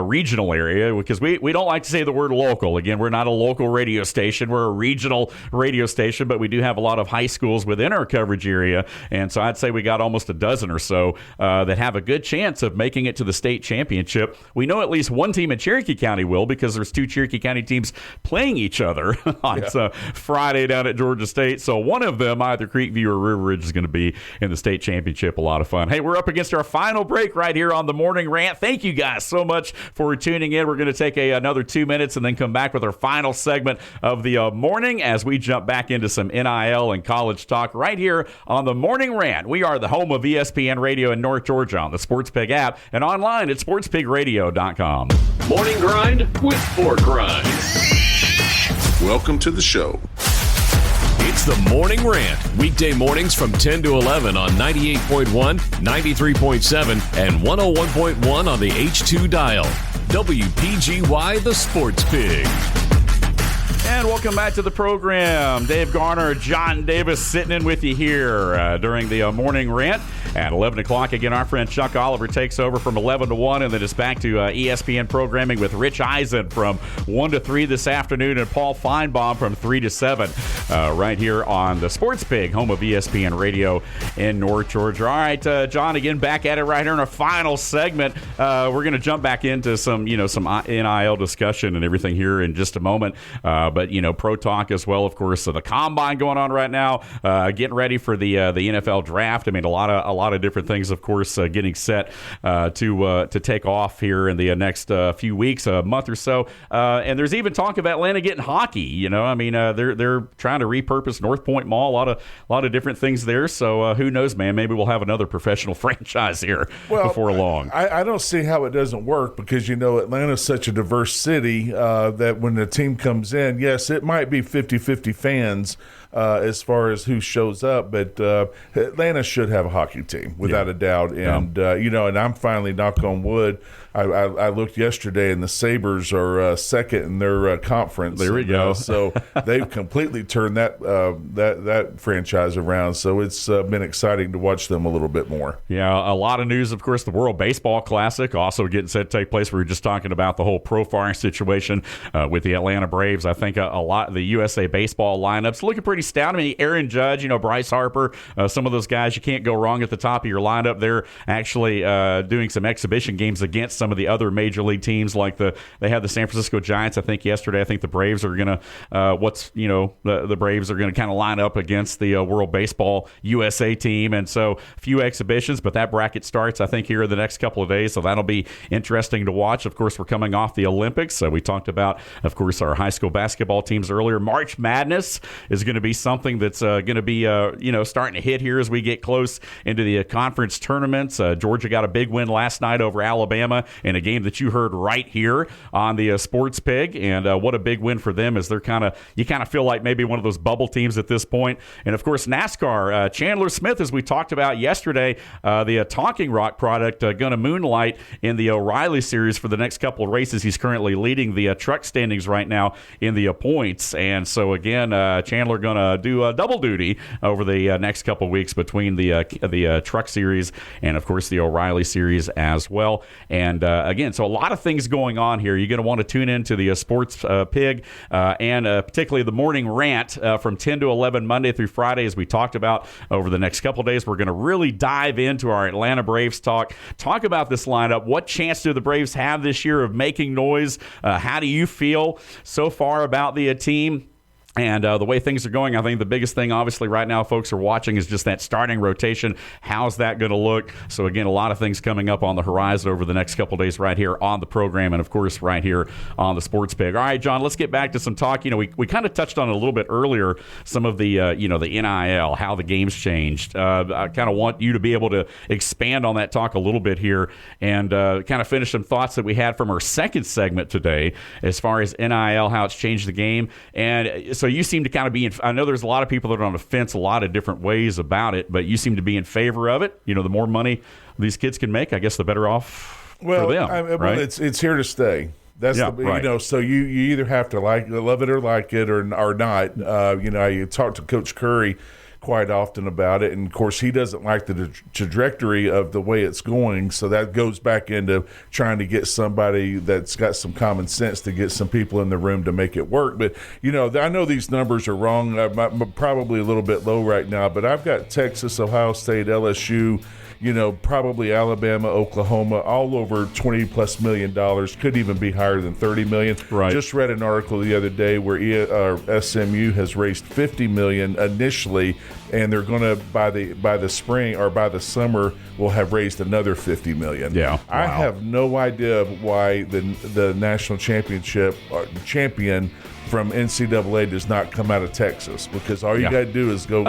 regional area, because we don't like to say the word local. Again, we're not a local radio station; we're a regional radio station, but we do have a lot of high schools within our coverage area, and so I'd say we got almost a dozen or so that have a good chance of making it to the state championship. We know at least one team in Cherokee County will, because there's two Cherokee County teams playing each other on Friday down at Georgia State. So one of them, either Creekview or River Ridge, is going to be in the state championship. A lot of fun. Hey, we're up against our final break right here on the Morning Rant. Thank you guys so much for tuning in. We're going to take another 2 minutes and then come back with our final segment of the morning as we jump back into some NIL and college talk right here on the Morning Rant. We are the home of ESPN Radio in North Georgia on the SportsPig app and online at SportsPigRadio.com. Morning Grind with Pork Rinds. Welcome to the show. It's the Morning Rant. Weekday mornings from 10 to 11 on 98.1, 93.7, and 101.1 on the H2 dial. WPGY, the Sports Pig. And welcome back to the program. Dave Garner, John Davis sitting in with you here during the Morning Rant. At 11 o'clock, again, our friend Chuck Oliver takes over from 11 to 1, and then it's back to ESPN programming with Rich Eisen from 1 to 3 this afternoon, and Paul Feinbaum from 3 to 7 right here on the Sports Pig, home of ESPN Radio in North Georgia. All right, John, again, back at it right here in our final segment. We're going to jump back into some NIL discussion and everything here in just a moment. But pro talk as well, of course. So the combine going on right now, getting ready for the NFL draft. I mean, a lot of different things, of course, getting set to take off here in the next few weeks, a month or so. And there's even talk of Atlanta getting hockey. I mean, they're trying to repurpose North Point Mall, a lot of different things there. So who knows, man? Maybe we'll have another professional franchise here before long. I don't see how it doesn't work because Atlanta's such a diverse city that when the team comes in, yes, it might be 50-50 fans as far as who shows up, but Atlanta should have a hockey team without a doubt. And and I'm finally, knock on wood, I looked yesterday, and the Sabres are second in their conference. There we go. So they've completely turned that franchise around. So it's been exciting to watch them a little bit more. Yeah, a lot of news, of course. The World Baseball Classic also getting set to take place. We were just talking about the whole Profar situation with the Atlanta Braves. I think a lot of the USA Baseball lineups looking pretty stout. I mean, Aaron Judge, Bryce Harper, some of those guys, you can't go wrong at the top of your lineup. They're actually doing some exhibition games against some of the other major league teams, like they had the San Francisco Giants, I think, yesterday. I think the Braves are going to the Braves are going to kind of line up against the World Baseball USA team, and so a few exhibitions, but that bracket starts, I think, here in the next couple of days, so that'll be interesting to watch. Of course, we're coming off the Olympics, so we talked about, of course, our high school basketball teams earlier. March Madness is going to be something that's going to be starting to hit here as we get close into the conference tournaments. Georgia got a big win last night over Alabama in a game that you heard right here on the Sports Pig, and what a big win for them, as you kind of feel like maybe one of those bubble teams at this point. And of course, NASCAR, Chandler Smith, as we talked about yesterday, the Talking Rock product, going to moonlight in the O'Reilly Series for the next couple of races. He's currently leading the truck standings right now in the points, and so again, Chandler going to do double duty over the next couple of weeks between the truck series and of course the O'Reilly Series as well. And again, so a lot of things going on here. You're going to want to tune into the Sports Pig and particularly the Morning Rant from 10 to 11 Monday through Friday, as we talked about over the next couple of days. We're going to really dive into our Atlanta Braves talk about this lineup. What chance do the Braves have this year of making noise? How do you feel so far about the team? And the way things are going, I think the biggest thing, obviously, right now folks are watching is just that starting rotation. How's that going to look? So, again, a lot of things coming up on the horizon over the next couple of days right here on the program and, of course, right here on the Sports Pig. All right, John, let's get back to some talk. We kind of touched on it a little bit earlier, some of the, the NIL, how the game's changed. I kind of want you to be able to expand on that talk a little bit here and kind of finish some thoughts that we had from our second segment today as far as NIL, how it's changed the game. And so you seem to kind of be I know there's a lot of people that are on the fence a lot of different ways about it, but you seem to be in favor of it. The more money these kids can make, I guess the better off for them. Right? Well, it's here to stay. That's right. So you either have to love it or like it or not. You talk to Coach Curry quite often about it, and of course he doesn't like the trajectory of the way it's going, so that goes back into trying to get somebody that's got some common sense to get some people in the room to make it work. But I know these numbers are wrong. I'm probably a little bit low right now, but I've got Texas, Ohio State, LSU, probably Alabama, Oklahoma, all over $20+ million. Could even be higher than $30 million. Right. Just read an article the other day where SMU has raised $50 million initially, and they're going to by the spring or by the summer will have raised another $50 million. Yeah, wow. I have no idea why the national championship champion from NCAA does not come out of Texas, because all you got to do is go,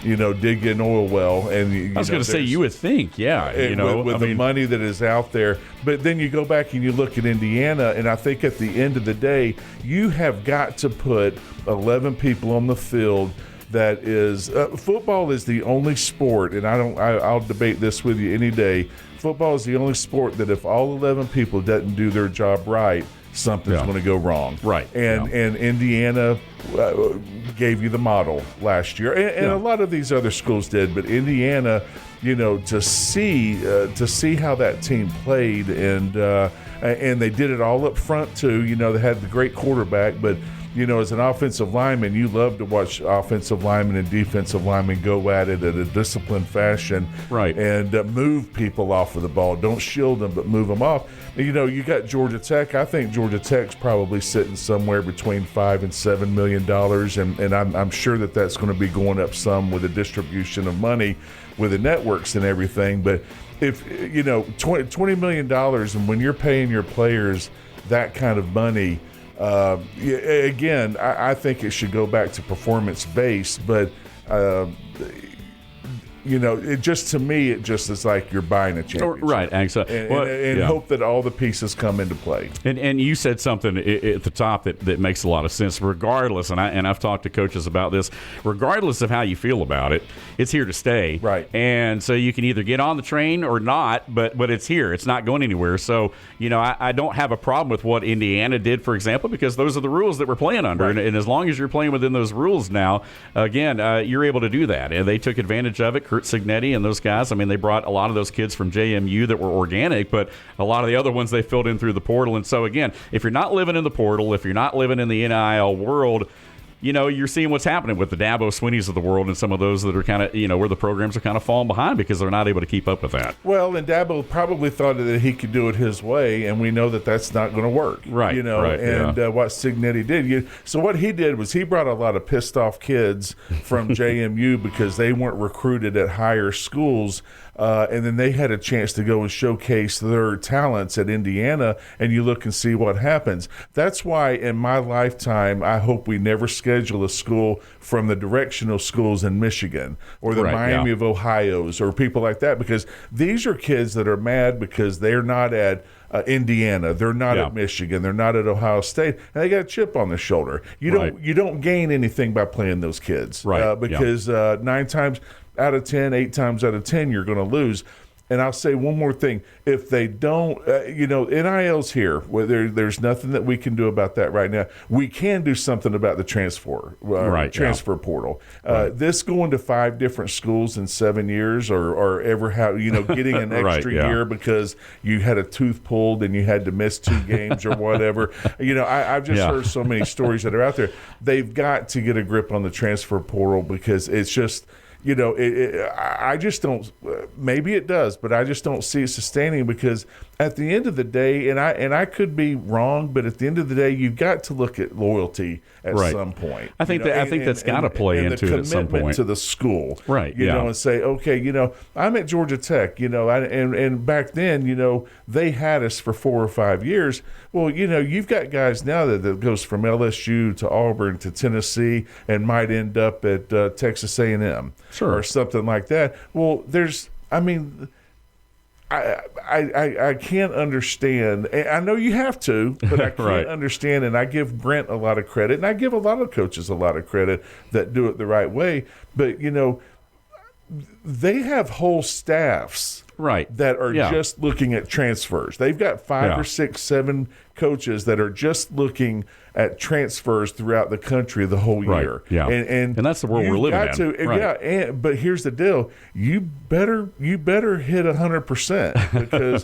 dig an oil well. And I was going to say, you would think, with the money that is out there. But then you go back and you look at Indiana, and I think at the end of the day, you have got to put 11 people on the field. That is, football is the only sport, and I'll debate this with you any day. Football is the only sport that if all 11 people doesn't do their job right, something's going to go wrong. Right. And Indiana gave you the model last year, and a lot of these other schools did, but Indiana, to see how that team played, and they did it all up front too. They had the great quarterback, but as an offensive lineman, you love to watch offensive linemen and defensive linemen go at it in a disciplined fashion, right? And move people off of the ball. Don't shield them, but move them off. You got Georgia Tech. I think Georgia Tech's probably sitting somewhere between $5 and $7 million, and I'm sure that's going to be going up some with the distribution of money with the networks and everything. But if $20 million, and when you're paying your players that kind of money. Again, I think it should go back to performance-based, but it just, to me, it just is like you're buying a championship. Right, and hope that all the pieces come into play. And you said something at the top that makes a lot of sense. Regardless, and I've talked to coaches about this, regardless of how you feel about it, it's here to stay. Right. And so you can either get on the train or not, but it's here. It's not going anywhere. So, I don't have a problem with what Indiana did, for example, because those are the rules that we're playing under. Right. And as long as you're playing within those rules now, again, you're able to do that. And they took advantage of it. Kurt Signetti and those guys, they brought a lot of those kids from JMU that were organic, but a lot of the other ones they filled in through the portal. And so, again, if you're not living in the portal, if you're not living in the NIL world, you're seeing what's happening with the Dabo Sweeneys of the world and some of those that are kind of, where the programs are kind of falling behind because they're not able to keep up with that. Well, and Dabo probably thought that he could do it his way, and we know that that's not going to work. Right. What Signetti did. So what he did was he brought a lot of pissed off kids from JMU because they weren't recruited at higher schools. And then they had a chance to go and showcase their talents at Indiana, and you look and see what happens. That's why in my lifetime, I hope we never schedule schedule a school from the directional schools in Michigan or the Right, Miami yeah. of Ohio's or people like that, because these are kids that are mad because they're not at Indiana, they're not Yeah. at Michigan, they're not at Ohio State, and they got a chip on their shoulder. You don't gain anything by playing those kids, Right, because 9 times out of 10, 8 times out of 10, you're going to lose. And I'll say one more thing. If they don't, NIL's here. There's nothing that we can do about that right now. We can do something about the transfer portal. This going to 5 different schools in 7 years or ever getting an extra year because you had a tooth pulled and you had to miss 2 games or whatever. I've just heard so many stories that are out there. They've got to get a grip on the transfer portal because it's just – I just don't. Maybe it does, but I just don't see it sustaining because at the end of the day, and I could be wrong, but at the end of the day, you've got to look at loyalty at some point. I think that's got to play into it at some point. Commitment to the school, right? And say, okay, I'm at Georgia Tech, and back then, they had us for 4 or 5 years. Well, you've got guys now that goes from LSU to Auburn to Tennessee and might end up at Texas A&M. Sure. Or something like that. Well, I can't understand. I know you have to, but I can't understand. And I give Brent a lot of credit, and I give a lot of coaches a lot of credit that do it the right way. But they have whole staffs that are just looking at transfers. They've got 5 or 6, 7 coaches that are just looking at transfers throughout the country the whole year. Yeah. And that's the world we're living in. But here's the deal. You better hit 100% because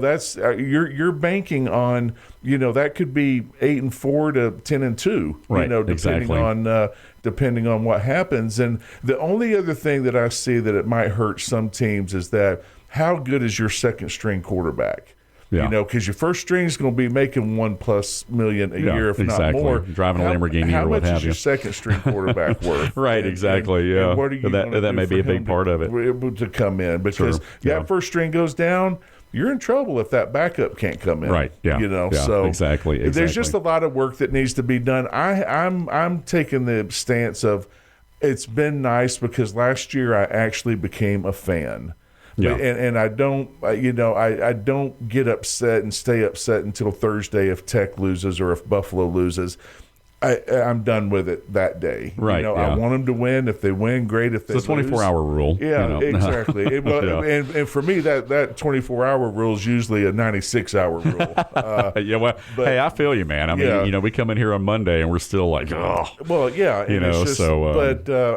that's you're banking on that could be 8-4 to 10-2 depending on what happens. And the only other thing that I see that it might hurt some teams is that how good is your second string quarterback? Because your first string is going to be making $1+ million a year, if not more. Driving a Lamborghini or what have you. How much is your second string quarterback worth? Exactly. And what are you that may be a big part of it to come in? Because that first string goes down, you're in trouble if that backup can't come in. Right. Yeah. So exactly. There's just a lot of work that needs to be done. I'm taking the stance of it's been nice because last year I actually became a fan. Yeah. And I don't, I don't get upset and stay upset until Thursday if Tech loses or if Buffalo loses. I'm done with it that day. Right. I want them to win. If they win, great. If they it's a 24-hour rule. Yeah, exactly. And for me, that 24-hour rule is usually a 96-hour rule. Hey, I feel you, man. I mean, we come in here on Monday and we're still like, oh. Well, yeah.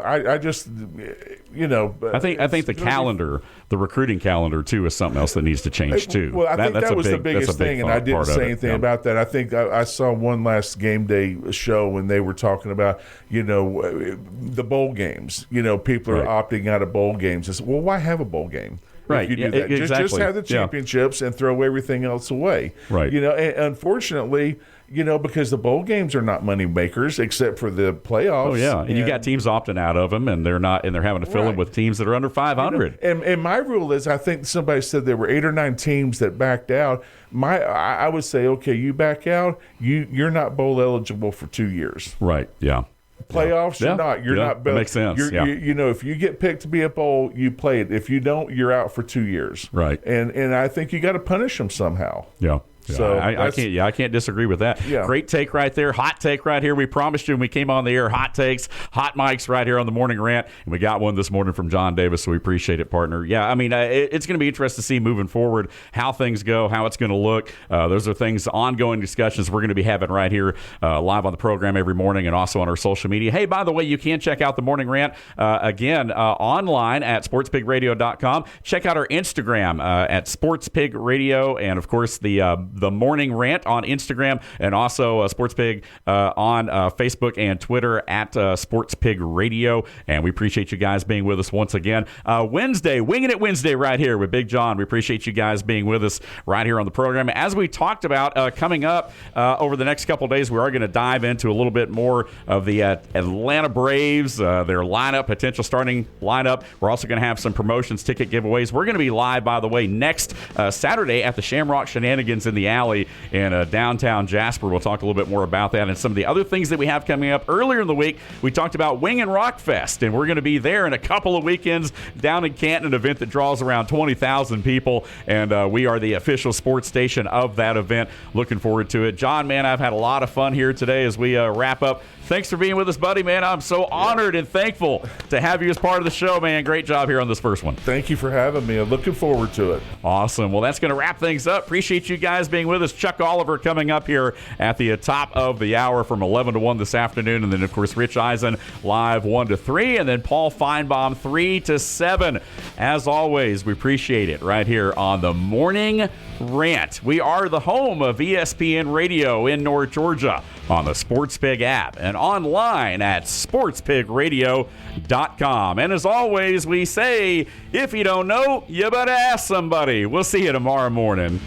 I just, I think the calendar, the recruiting calendar too, is something else that needs to change too. Well, I think that was the biggest thing, and I didn't say anything about that. I think I saw one last game day show when they were talking about, the bowl games. People are opting out of bowl games. I said, well, why have a bowl game? Right. You do that. Exactly. Just have the championships and throw everything else away. Right. And unfortunately, because the bowl games are not money makers except for the playoffs. Oh yeah, and you got teams opting out of them, and they're having to fill them with teams that are under 500. And my rule is, I think somebody said there were 8 or 9 teams that backed out. I would say, okay, you back out, you're not bowl eligible for 2 years. Right. Yeah. Playoffs, you're not. You're not. That makes sense. If you get picked to be a bowl, you play it. If you don't, you're out for 2 years. Right. And I think you got to punish them somehow. Yeah. So I can't disagree with that. Yeah. Great take right there. Hot take right here. We promised you when we came on the air, hot takes, hot mics right here on the Morning Rant. And we got one this morning from John Davis, so we appreciate it, partner. Yeah, I mean, it's going to be interesting to see moving forward how things go, how it's going to look. Those are things, ongoing discussions we're going to be having right here live on the program every morning and also on our social media. Hey, by the way, you can check out the Morning Rant again online at sportspigradio.com. Check out our Instagram at sportspigradio, and, of course, the Morning Rant on Instagram, and also SportsPig on Facebook and Twitter at SportsPig Radio. And we appreciate you guys being with us once again. Wednesday, Winging It Wednesday right here with Big John. We appreciate you guys being with us right here on the program. As we talked about, coming up over the next couple of days, we are going to dive into a little bit more of the Atlanta Braves, their lineup, potential starting lineup. We're also going to have some promotions, ticket giveaways. We're going to be live, by the way, next Saturday at the Shamrock Shenanigans in the the Alley in downtown Jasper. We'll talk a little bit more about that and some of the other things that we have coming up. Earlier in the week, we talked about Wing and Rock Fest, and we're going to be there in a couple of weekends down in Canton, an event that draws around 20,000 people, and we are the official sports station of that event. Looking forward to it. John, man, I've had a lot of fun here today as we wrap up. Thanks for being with us, buddy, man. I'm so honored and thankful to have you as part of the show, man. Great job here on this first one. Thank you for having me. I'm looking forward to it. Awesome. Well, that's going to wrap things up. Appreciate you guys being with us. Chuck Oliver coming up here at the top of the hour from 11 to 1 this afternoon. And then, of course, Rich Eisen live 1 to 3. And then Paul Feinbaum 3 to 7. As always, we appreciate it right here on the Morning Rant. We are the home of ESPN Radio in North Georgia on the SportsPig app and online at sportspigradio.com. And as always, we say, if you don't know, you better ask somebody. We'll see you tomorrow morning.